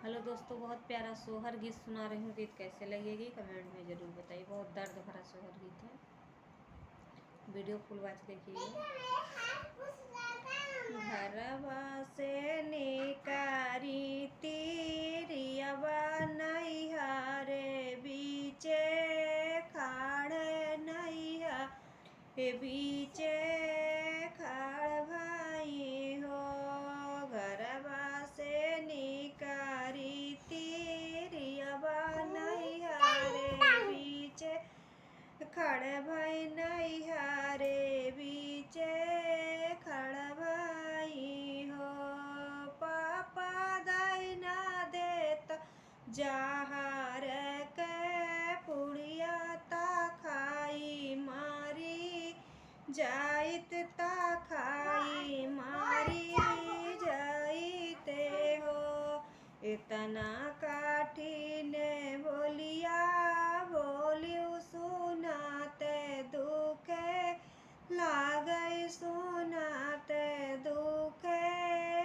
Hello दोस्तों, बहुत प्यारा सोहर गीत सुना रही हूँ। गीत कैसे लगेगी कमेंट में ज़रूर बताइए। बहुत दर्द भरा सोहर गीत है। वीडियो फुल वॉच देखिए। घरवा से निकारी तीरियवा नैहरे बीचे खाड़ नैया बीचे खाड़ भाई हो। घरवा से निकारी तीरियवा नैहरे बीचे खड़ भाई नैहरे बीचे खड़ भाई हो। पापा दाई ना देत जहर के पुड़िया ता खाई मारी जाइत ता खाई मारी जाइते हो। इतना काठिन बोलिया बोलियो सुनाते दुखे लागई सुनाते दुखे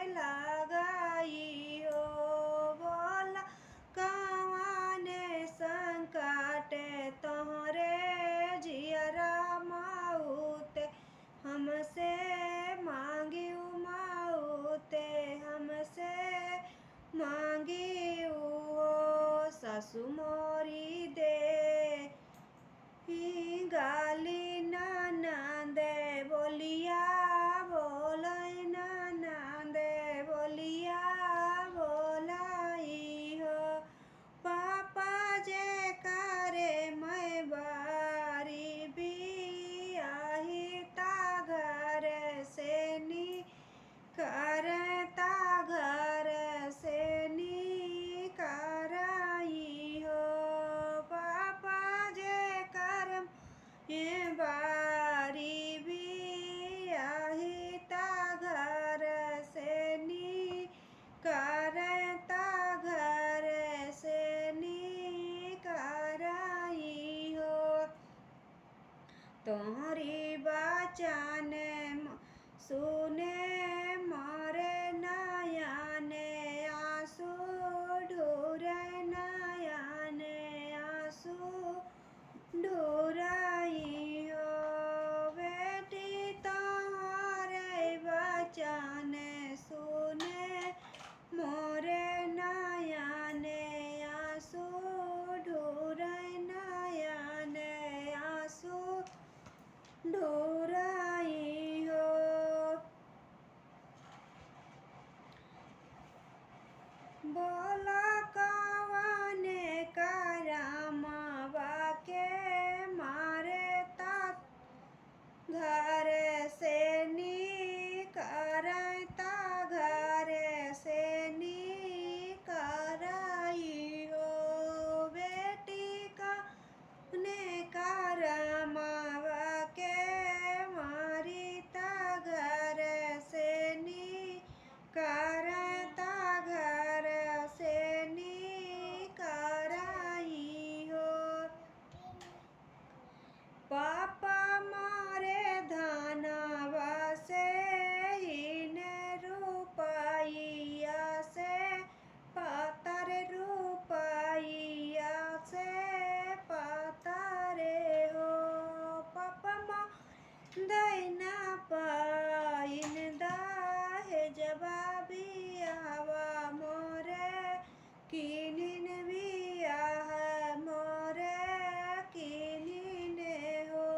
लागई हो। बोला कवाने संकटे तोहरे जियरा माउते हमसे मांगियो माउते हमसे मांगियो। सासु मोरी दे गाली ननदे बोलिया बोलाई ननदे बोलिया बोलाई हो। पापा जे करे मैं बारी भी आही ता घर से नी करता घर से नी कराई हो। पापा जे करम ये बारी भी आही ता घर से नी करता घर से नी कराई हो। तोहरी बचन सुने मारे नयने आंसू ढूरे नयने आंसू ढूराई हो। बेटी तोहरे बचन सुने मोरे नयने आंसू ढूरे नयने आंसू ढूराई हो। बोला कवाने करामवा के मारे ता घर से नी करता घर से नी कराई हो। बेटी का ने करमवा के मारी ता घर से नी करता घर से नी कराई हो। पापा मारे धनवा से हीन रुपैया से पातर रुपैया से पातरे हो। पापा माँ दैना पाइन दहेजवा बियाहवा मोरे किनिन बियाह मोरे किनिन हो।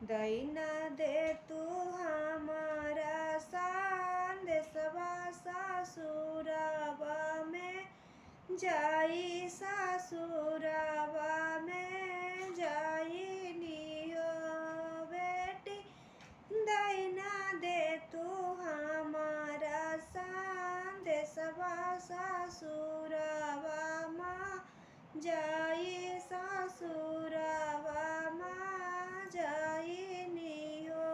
दैना दे तू हमारा संदेशवा ससुरवा में जाई ससुरवा में जाई नियो। बेटी दैना दे तू हमारा संदेशवा ससुरवा में जाई ससुरवा में जाई नियो।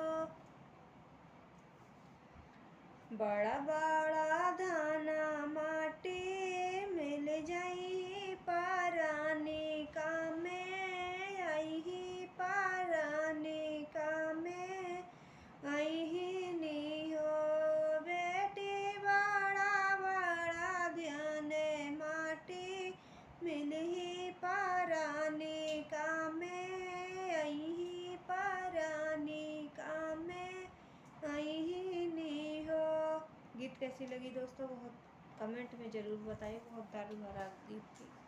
बड़ा बड़ा धना माटी मिल जाई परानी का में आई परानी का में आई नियो। बेटी बड़ा बड़ा ध्यान पराने कामे अही पराने कामे अही नी हो। गीत कैसी लगी दोस्तों, बहुत कमेंट में ज़रूर बताइए। बहुत दर्द भरा गीत थी।